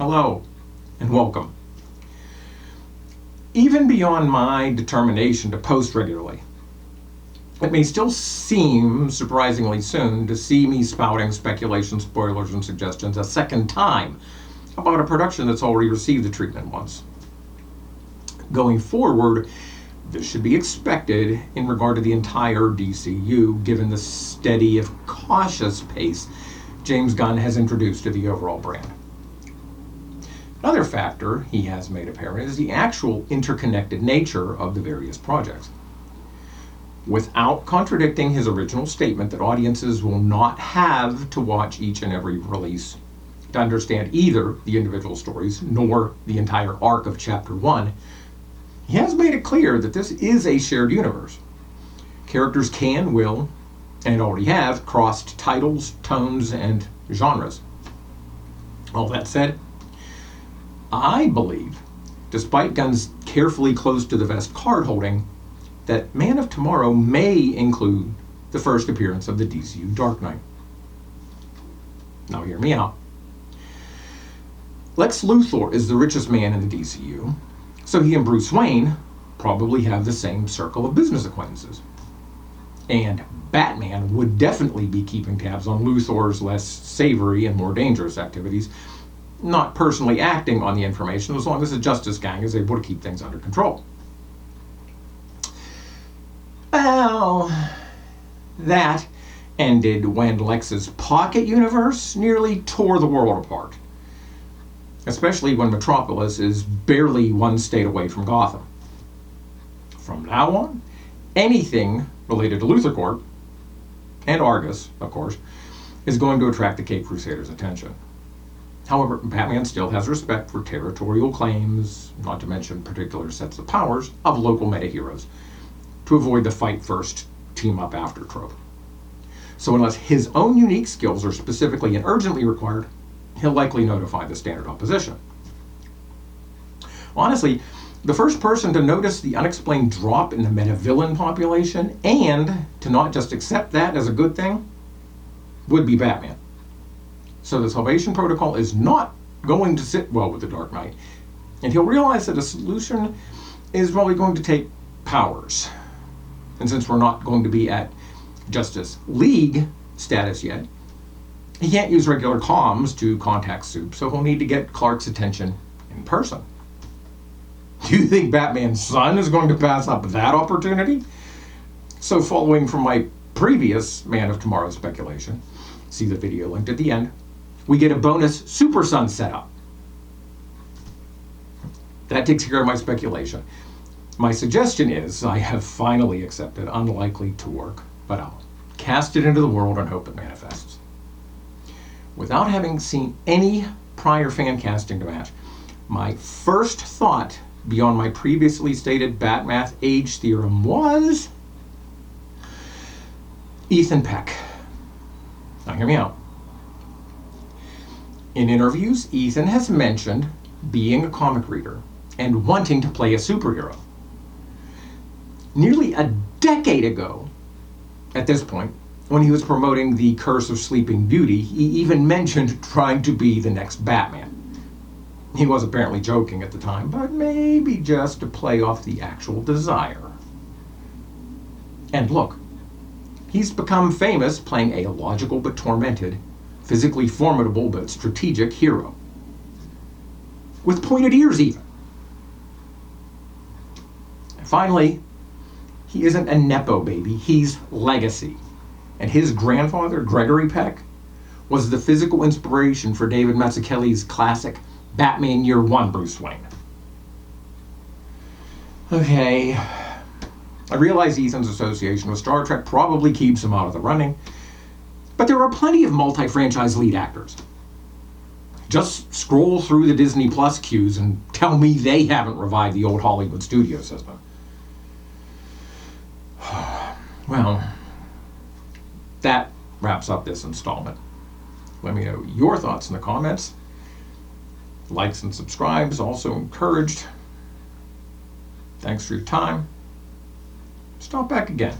Hello and welcome. Even beyond my determination to post regularly, it may still seem surprisingly soon to see me spouting speculation, spoilers, and suggestions a second time about a production that's already received the treatment once. Going forward, this should be expected in regard to the entire DCU, given the steady, if cautious, pace James Gunn has introduced to the overall brand. Another factor he has made apparent is the actual interconnected nature of the various projects. Without contradicting his original statement that audiences will not have to watch each and every release to understand either the individual stories nor the entire arc of Chapter 1, he has made it clear that this is a shared universe. Characters can, will, and already have crossed titles, tones, and genres. All that said, I believe, despite Gunn's carefully close to the vest card holding, that Man of Tomorrow may include the first appearance of the DCU Dark Knight. Now hear me out. Lex Luthor is the richest man in the DCU, so he and Bruce Wayne probably have the same circle of business acquaintances. And Batman would definitely be keeping tabs on Luthor's less savory and more dangerous activities, not personally acting on the information as long as the Justice Gang is able to keep things under control. Well, that ended when Lex's pocket universe nearly tore the world apart, especially when Metropolis is barely one state away from Gotham. From now on, anything related to Luthor Corp, and Argus, of course, is going to attract the Cape Crusaders' attention. However, Batman still has respect for territorial claims, not to mention particular sets of powers, of local meta-heroes, to avoid the fight first, team up after trope. So unless his own unique skills are specifically and urgently required, he'll likely notify the standard opposition. Honestly, the first person to notice the unexplained drop in the meta-villain population and to not just accept that as a good thing would be Batman. So the Salvation Protocol is not going to sit well with the Dark Knight, and he'll realize that a solution is probably going to take powers. And since we're not going to be at Justice League status yet, he can't use regular comms to contact Soup, so he'll need to get Clark's attention in person. Do you think Batman's son is going to pass up that opportunity? So following from my previous Man of Tomorrow speculation, see the video linked at the end, we get a bonus Super Son setup. That takes care of my speculation. My suggestion is, I have finally accepted unlikely to work, but I'll cast it into the world and hope it manifests. Without having seen any prior fan casting to match, my first thought beyond my previously stated Batmath age theorem was Ethan Peck. Now hear me out. In interviews, Ethan has mentioned being a comic reader and wanting to play a superhero. Nearly a decade ago, at this point, when he was promoting The Curse of Sleeping Beauty, he even mentioned trying to be the next Batman. He was apparently joking at the time, but maybe just to play off the actual desire. And look, he's become famous playing a logical but tormented, physically formidable but strategic hero. With pointed ears even. And finally, he isn't a Nepo baby, he's legacy. And his grandfather, Gregory Peck, was the physical inspiration for David Mazzucchelli's classic Batman Year One Bruce Wayne. Okay, I realize Ethan's association with Star Trek probably keeps him out of the running, but there are plenty of multi-franchise lead actors. Just scroll through the Disney Plus queues and tell me they haven't revived the old Hollywood studio system. Well, that wraps up this installment. Let me know your thoughts in the comments. Likes and subscribes also encouraged. Thanks for your time. Stop back again.